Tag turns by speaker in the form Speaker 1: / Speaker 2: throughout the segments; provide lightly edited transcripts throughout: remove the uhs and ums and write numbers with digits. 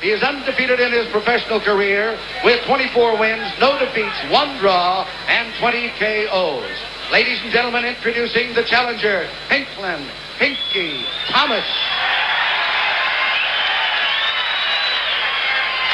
Speaker 1: He is undefeated in his professional career with 24 wins, no defeats, 1 draw, and 20 KOs. Ladies and gentlemen, introducing the challenger, Pinklon, Pinky Thomas.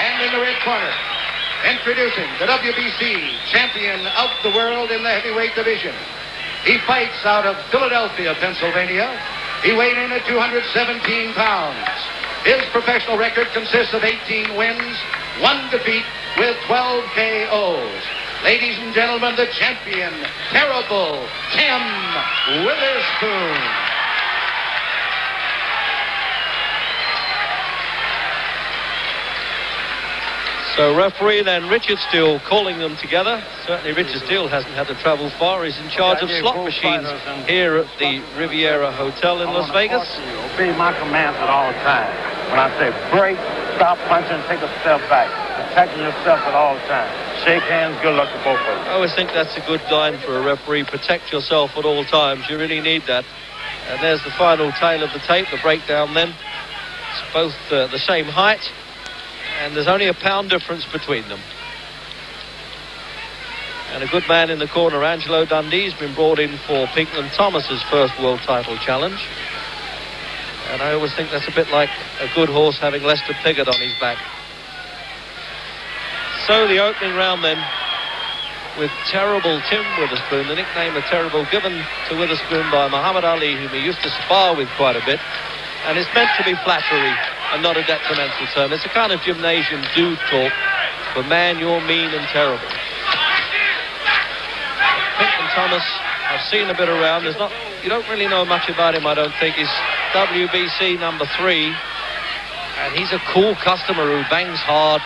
Speaker 1: And in the red corner, introducing the WBC champion of the world in the heavyweight division. He fights out of Philadelphia, Pennsylvania. He weighed in at 217 pounds. His professional record consists of 18 wins, 1 defeat with 12 KOs. Ladies and gentlemen, the champion, Terrible Tim Witherspoon.
Speaker 2: So referee then Richard Steele calling them together. Certainly Richard Steele hasn't had to travel far. He's in charge of slot machines here at the Riviera Hotel in Las Vegas.
Speaker 3: Obey my commands at all times. When I say break, stop punching, take a step back. Protecting yourself at all times. Shake hands, good luck to both of you.
Speaker 2: I always think that's a good line for a referee. Protect yourself at all times. You really need that. And there's the final tail of the tape, the breakdown then. It's both the same height. And there's only a pound difference between them. And a good man in the corner, Angelo Dundee's been brought in for Pinklon Thomas's first world title challenge. And I always think that's a bit like a good horse having Lester Piggott on his back. So the opening round then with Terrible Tim Witherspoon, the nickname of Terrible given to Witherspoon by Muhammad Ali, whom he used to spar with quite a bit. And it's meant to be flattery and not a detrimental term. It's a kind of gymnasium dude talk for man, you're mean and terrible. Pinklon Thomas, I've seen a bit around. You don't really know much about him, I don't think. He's WBC number 3. And he's a cool customer who bangs hard.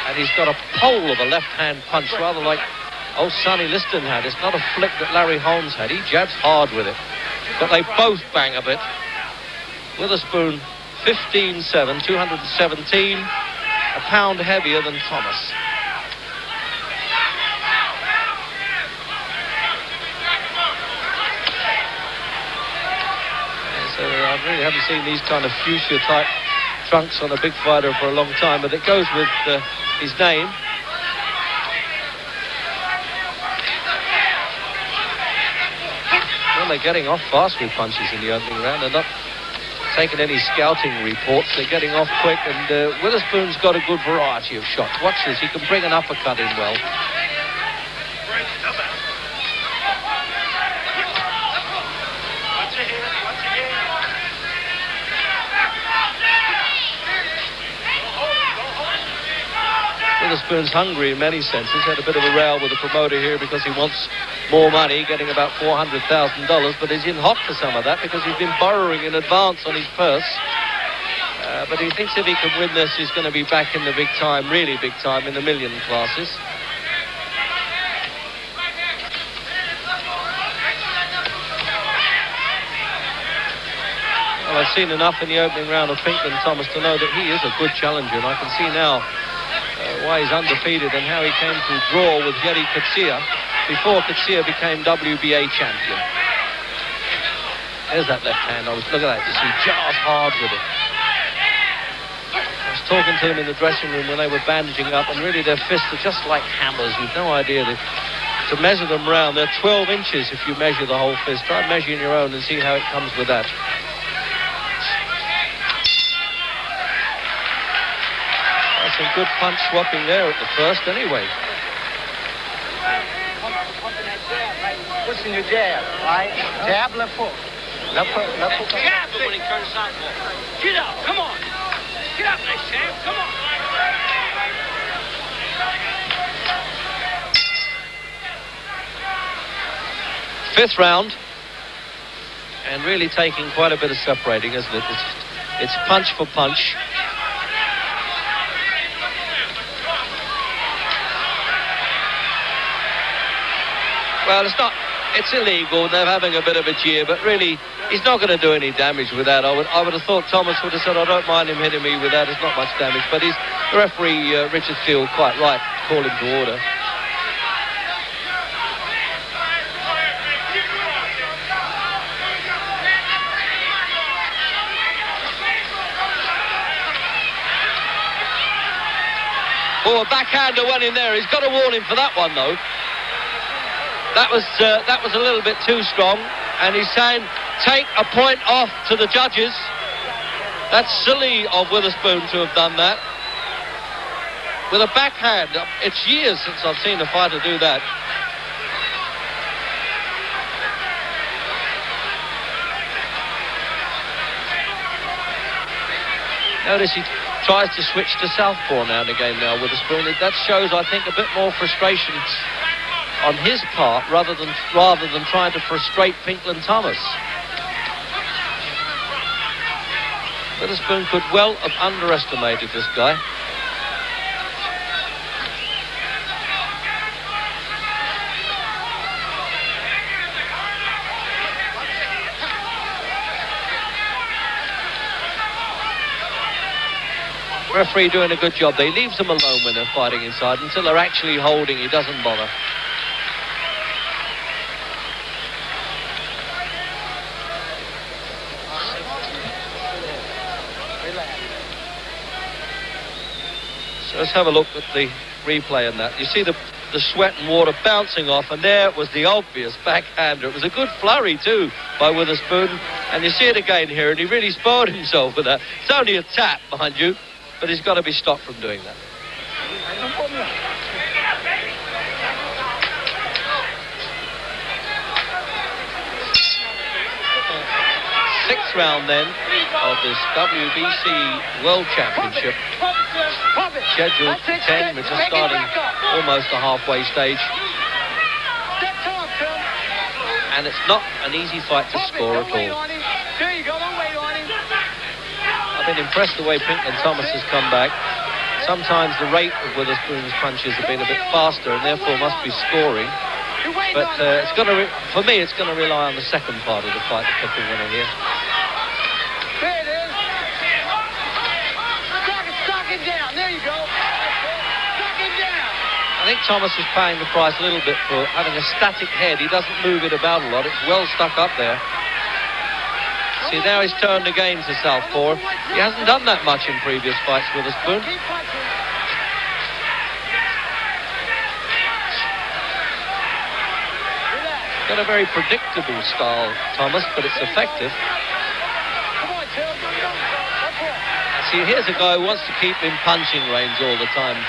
Speaker 2: And he's got a pole of a left-hand punch, rather like old Sonny Liston had. It's not a flick that Larry Holmes had. He jabs hard with it. But they both bang a bit. Witherspoon, 15-7, 217, a pound heavier than Thomas. So I really haven't seen these kind of fuchsia-type trunks on a big fighter for a long time, but it goes with his name. Well, they're getting off fast with punches in the opening round. They're not taking any scouting reports. They're getting off quick, and Witherspoon's got a good variety of shots. Watch this, he can bring an uppercut in well. Witherspoon's hungry in many senses. Had a bit of a row with the promoter here because he wants more money, getting about $400,000, but he's in hot for some of that because he's been borrowing in advance on his purse. But he thinks if he can win this, he's going to be back in the big time, really big time, in the million classes. Well, I've seen enough in the opening round of Pinklon Thomas to know that he is a good challenger, and I can see now why he's undefeated and how he came to draw with Jerry Coetzee before Coetzee became WBA champion. There's that left hand. Look at that. You see, jars hard with it. I was talking to him in the dressing room when they were bandaging up, and really their fists are just like hammers. You've no idea to measure them round. They're 12 inches if you measure the whole fist. Try measuring your own and see how it comes with that. Some good punch swapping there at the first anyway.
Speaker 3: Pushing your jab, right? Jab, left hook. Left hook, left hook.
Speaker 4: Jab when he turns southpaw. Get up, come on. Get up, nice champ, come on.
Speaker 2: Fifth round. And really taking quite a bit of separating, isn't it? It's punch for punch. Well, it's illegal. They're having a bit of a jeer, but really, he's not going to do any damage with that. I would have thought Thomas would have said, I don't mind him hitting me with that. It's not much damage. But the referee, Richard Steele, quite right, call him to order. Oh, a backhander went in there. He's got to warn him for that one, though. That was a little bit too strong. And he's saying, take a point off to the judges. That's silly of Witherspoon to have done that. With a backhand. It's years since I've seen a fighter do that. Notice he tries to switch to southpaw now and again now with a spoon. That shows, I think, a bit more frustration on his part rather than trying to frustrate Pinklon Thomas. Witherspoon could well have underestimated this guy. Referee doing a good job. They leaves them alone when they're fighting inside. Until they're actually holding, he doesn't bother. So let's have a look at the replay on that. You see the sweat and water bouncing off, and there was the obvious backhander. It was a good flurry too by Witherspoon, and you see it again here, and he really spoiled himself with that. It's only a tap, mind you, but he's got to be stopped from doing that. Sixth round then of this WBC World Championship. Scheduled 10, we're just starting almost the halfway stage. And it's not an easy fight to score at all. I've been impressed the way Pinklon Thomas has come back. Sometimes the rate of Witherspoon's punches have been a bit faster and therefore must be scoring. But it's going to, for me, it's going to rely on the second part of the fight to pick the winner here.
Speaker 4: There it is. Stock it down. There you go. Stock it down.
Speaker 2: I think Thomas is paying the price a little bit for having a static head. He doesn't move it about a lot. It's well stuck up there. See, now he's turned again to southpaw. He hasn't done that much in previous fights with a spoon. Got a very predictable style, Thomas, but it's effective. See, here's a guy who wants to keep in punching range all the time.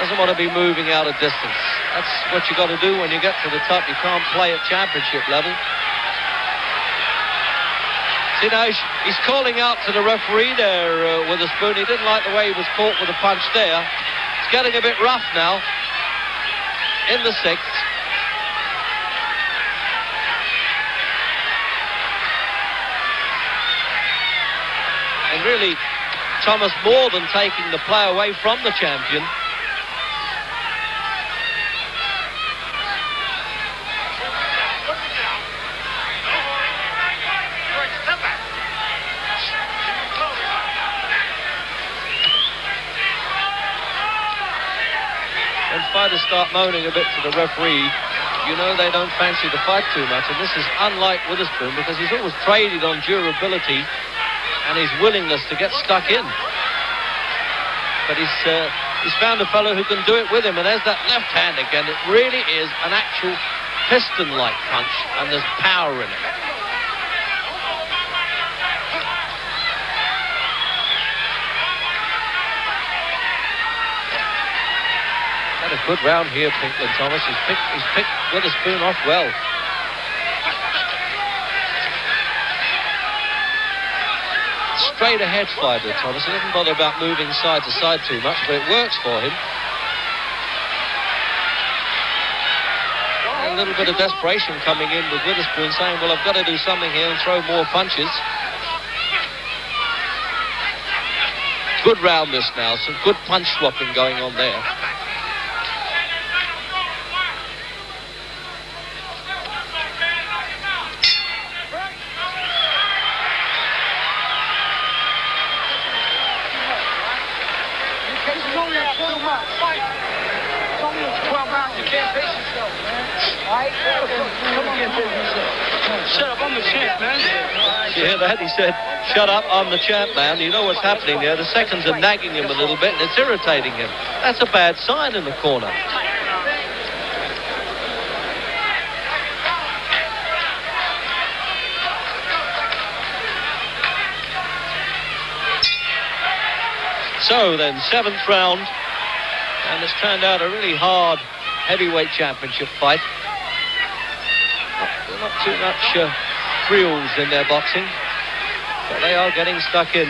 Speaker 2: Doesn't want to be moving out of distance. That's what you got to do when you get to the top. You can't play at championship level. See, now he's calling out to the referee there with a spoon. He didn't like the way he was caught with a punch there. It's getting a bit rough now in the sixth. And really, Thomas more than taking the play away from the champion. When fighters start moaning a bit to the referee, you know they don't fancy the fight too much. And this is unlike Witherspoon because he's always traded on durability and his willingness to get stuck in. But he's found a fellow who can do it with him. And there's that left hand again. It really is an actual piston-like punch, and there's power in it. Had a good round here, Pinklon Thomas. He's picked Witherspoon off well. Straight ahead fighter, Thomas. He doesn't bother about moving side to side too much, but it works for him. And a little bit of desperation coming in with Witherspoon saying, well, I've got to do something here and throw more punches. Good round this now. Some good punch swapping going on there.
Speaker 4: Shut up, I'm the champ, man.
Speaker 2: You hear that? He said, shut up, I'm the champ, man. You know what's happening there? The seconds are nagging him a little bit, and it's irritating him. That's a bad sign in the corner. So then, 7th round, and it's turned out a really hard heavyweight championship fight. Not too much thrills in their boxing, but they are getting stuck in.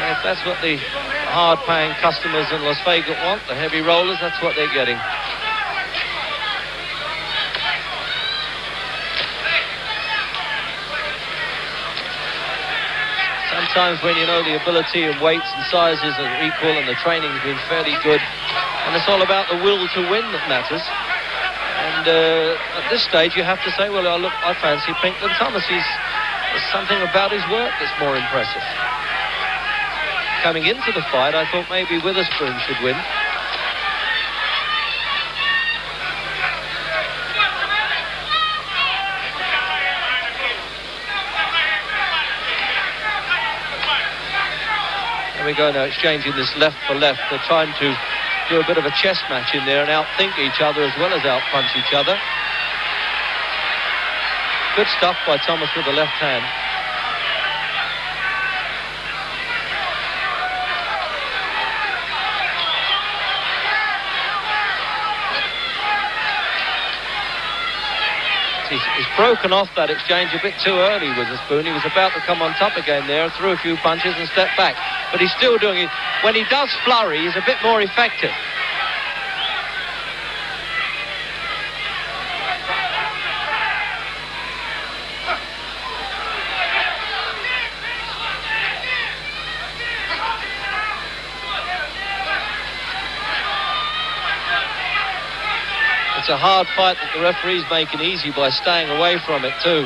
Speaker 2: And if that's what the hard-paying customers in Las Vegas want, the heavy rollers, that's what they're getting. Sometimes when you know the ability and weights and sizes are equal and the training's been fairly good, and it's all about the will to win that matters. And at this stage you have to say, well, look, I fancy Pinklon Thomas. There's something about his work that's more impressive. Coming into the fight, I thought maybe Witherspoon should win. There we go now, exchanging this left for left. They're trying to do a bit of a chess match in there and outthink each other as well as outpunch each other. Good stuff by Thomas with the left hand. He's broken off that exchange a bit too early with the spoon. He was about to come on top again there, threw a few punches and stepped back. But he's still doing it. When he does flurry, he's a bit more effective. It's a hard fight that the referee's making easy by staying away from it too.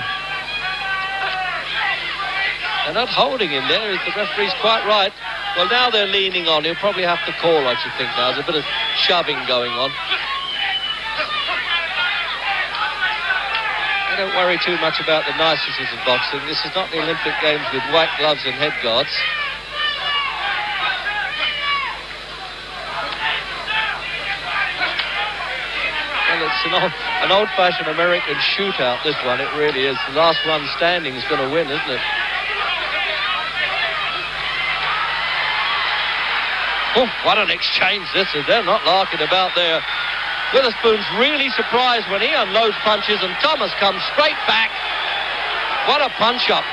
Speaker 2: They're not holding him there. The referee's quite right. Well, now they're leaning on. He'll probably have to call, I should think now. There's a bit of shoving going on. I don't worry too much about the niceties of boxing. This is not the Olympic Games with white gloves and head guards. It's an old-fashioned American shootout, this one. It really is. The last one standing is going to win, isn't it? Oh, what an exchange this is. They're not larking about there. Witherspoon's really surprised when he unloads punches and Thomas comes straight back. What a punch-up.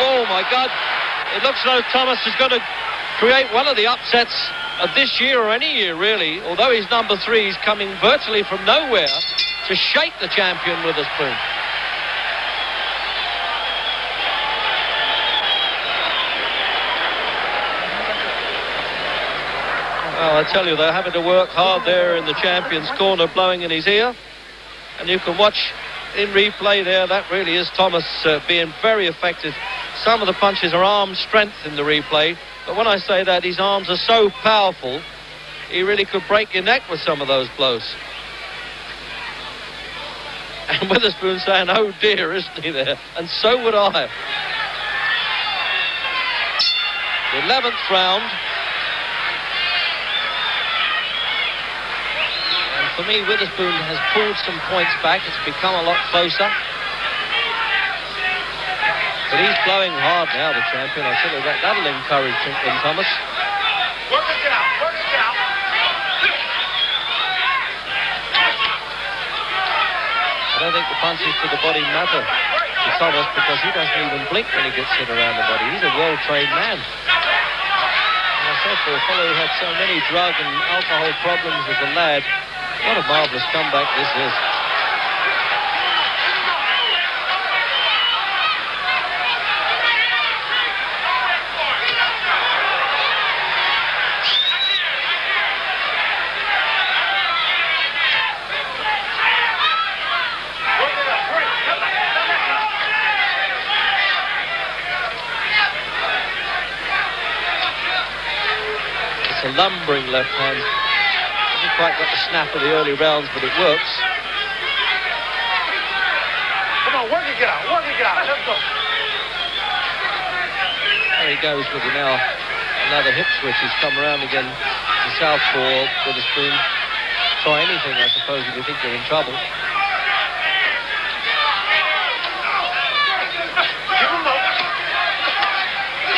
Speaker 2: Oh, my God. It looks like Thomas is going to create one of the upsets of this year or any year, really. Although he's number 3, he's coming virtually from nowhere to shake the champion Witherspoon. Well, I tell you, they're having to work hard there in the champion's corner, blowing in his ear. And you can watch in replay there, that really is Thomas being very effective. Some of the punches are arm strength in the replay. But when I say that, his arms are so powerful, he really could break your neck with some of those blows. And Witherspoon saying, oh dear, isn't he there? And so would I. The 11th round. And for me, Witherspoon has pulled some points back. It's become a lot closer. But he's blowing hard now, the champion. I tell you, that'll encourage Pinklon Thomas.
Speaker 4: Work it out, work it out.
Speaker 2: I don't think the punches to the body matter to Thomas because he doesn't even blink when he gets hit around the body. He's a well-trained man. And I said, for a fellow who had so many drug and alcohol problems as a lad, what a marvellous comeback this is. lumbering left hand. Hasn't quite got the snap of the early rounds, but it works.
Speaker 3: Come on, work it out. Let's go.
Speaker 2: There he goes with it now. Another hip switch. He's come around again to southpaw. Witherspoon. Try anything, I suppose, if you think you're in trouble.
Speaker 3: Give him up.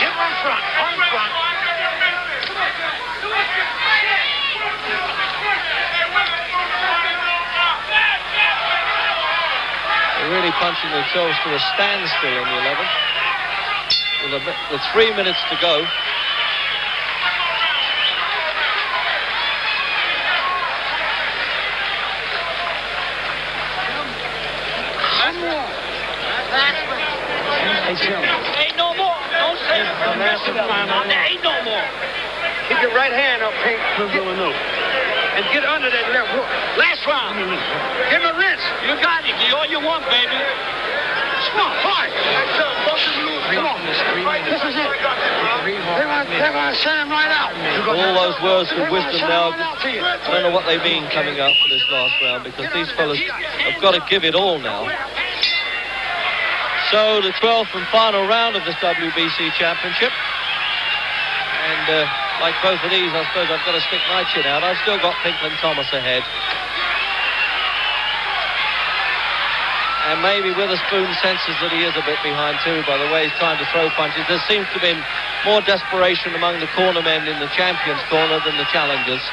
Speaker 3: Give him on front.
Speaker 2: They're really punching themselves to a standstill in the 11th. With 3 minutes to go.
Speaker 4: Ain't no more. Don't say it. There ain't no more.
Speaker 3: Keep your right hand up, Pink. And get under that left hook.
Speaker 4: Last round.
Speaker 3: Give him a wrist.
Speaker 4: You got it. Get all you want, baby.
Speaker 3: Come on, hard. Come on. This is it. They're going to send him right out.
Speaker 2: All those words of wisdom now, I don't know what they mean coming up for this last round, because these fellas have got to give it all now. So the 12th and final round of this WBC Championship. And like both of these, I suppose I've got to stick my chin out. I've still got Pinklon Thomas ahead. And maybe Witherspoon senses that he is a bit behind too by the way he's trying to throw punches. There seems to have been more desperation among the corner men in the champions' corner than the challengers.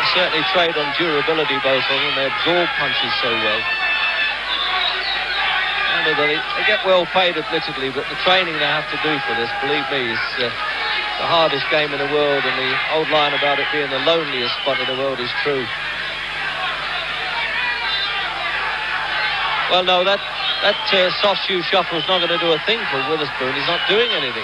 Speaker 2: Certainly trade on durability, both of them. They absorb punches so well. And they get well paid, admittedly, but the training they have to do for this, believe me, is the hardest game in the world, and the old line about it being the loneliest spot in the world is true. Well, no, that soft shoe shuffle is not going to do a thing for Witherspoon. He's not doing anything.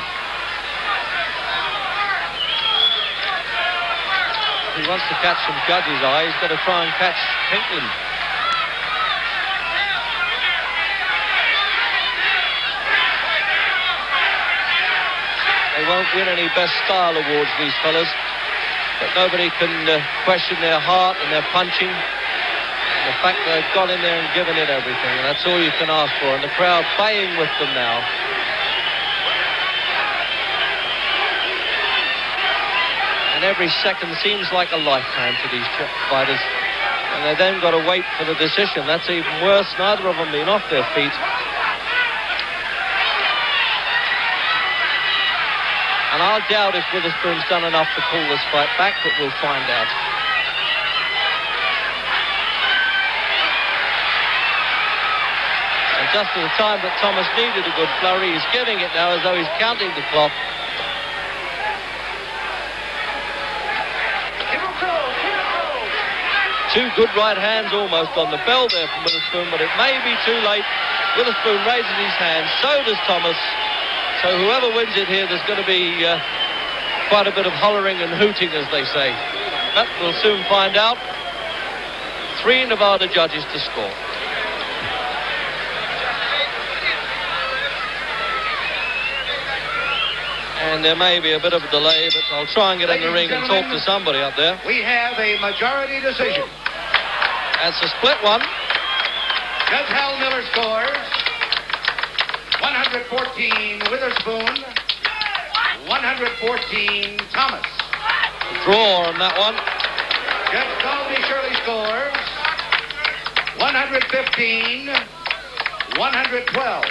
Speaker 2: If he wants to catch some judges' eye, he's got to try and catch Pinklon. They won't win any best style awards, these fellas, but nobody can question their heart and their punching. And the fact that they've gone in there and given it everything, and that's all you can ask for. And the crowd baying with them now. And every second seems like a lifetime to these fighters. And they've then got to wait for the decision. That's even worse. Neither of them being off their feet. And I'll doubt if Witherspoon's done enough to pull this fight back, but we'll find out. And just at the time that Thomas needed a good flurry, he's giving it now as though he's counting the clock. Two good right hands almost on the bell there from Witherspoon, but it may be too late. Witherspoon raises his hand, so does Thomas. So whoever wins it here, there's going to be quite a bit of hollering and hooting, as they say. But we'll soon find out. 3 Nevada judges to score. And there may be a bit of a delay, but I'll try and get in the ring and talk to somebody up there.
Speaker 1: We have a majority decision.
Speaker 2: That's a split one.
Speaker 1: Judge Hal Miller scores 114 Witherspoon, 114 Thomas.
Speaker 2: Draw on that one.
Speaker 1: Judge Dalby Shirley scores 115, 112.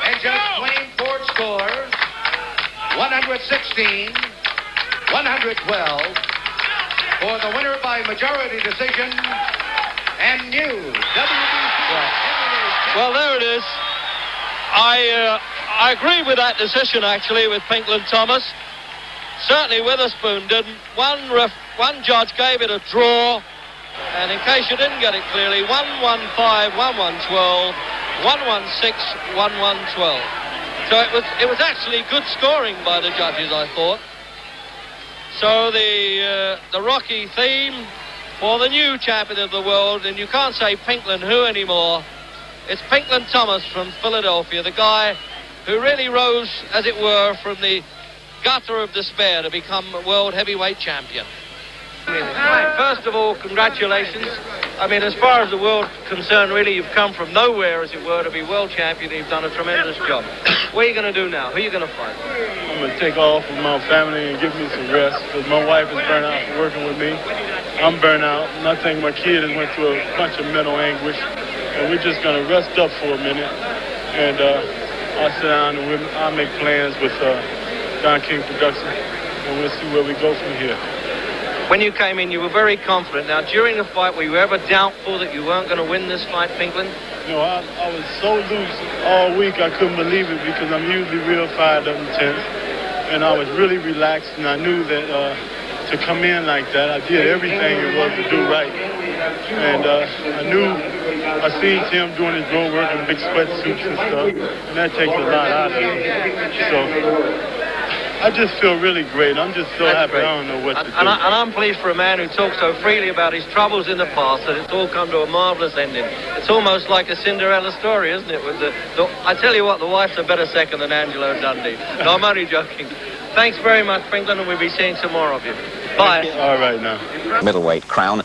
Speaker 1: And Judge Wayne Ford scores 116, 112 for the winner by majority decision and new WBC Heavyweight.
Speaker 2: Well, there it is. I agree with that decision, actually, with Pinklon Thomas. Certainly Witherspoon didn't. One judge gave it a draw. And in case you didn't get it clearly, 115, 1112, 116, 1112. So it was actually good scoring by the judges, I thought. So the Rocky theme for the new champion of the world, and you can't say Pinklon who anymore. It's Pinklon Thomas from Philadelphia, the guy who really rose, as it were, from the gutter of despair to become world heavyweight champion. First of all, congratulations. I mean, as far as the world's concerned, really, you've come from nowhere, as it were, to be world champion. You've done a tremendous job. What are you going to do now? Who are you going to fight?
Speaker 5: I'm going to take off with my family and give me some rest, because my wife is burnt out from working with me. I'm burnt out, and I think my kid has went through a bunch of mental anguish, and we're just going to rest up for a minute, and I'll sit down and I'll make plans with Don King Production, and we'll see where we go from here.
Speaker 2: When you came in, you were very confident. Now, during the fight, were you ever doubtful that you weren't going to win this fight, Pinklon?
Speaker 5: No, I was so loose all week, I couldn't believe it, because I'm usually real fired up and tense. And I was really relaxed, and I knew that to come in like that, I did everything it was to do right. And I seen Tim doing his road work in big sweatsuits and stuff, and that takes a lot out of me. So I just feel really great. I'm just so happy. I don't know what to do.
Speaker 2: And I'm pleased for a man who talks so freely about his troubles in the past that it's all come to a marvellous ending. It's almost like a Cinderella story, isn't it? With I tell you what, the wife's a better second than Angelo Dundee. No, I'm only joking. Thanks very much, Pinklon, and we'll be seeing some more of you. Bye.
Speaker 5: All right now.
Speaker 6: Middleweight crown.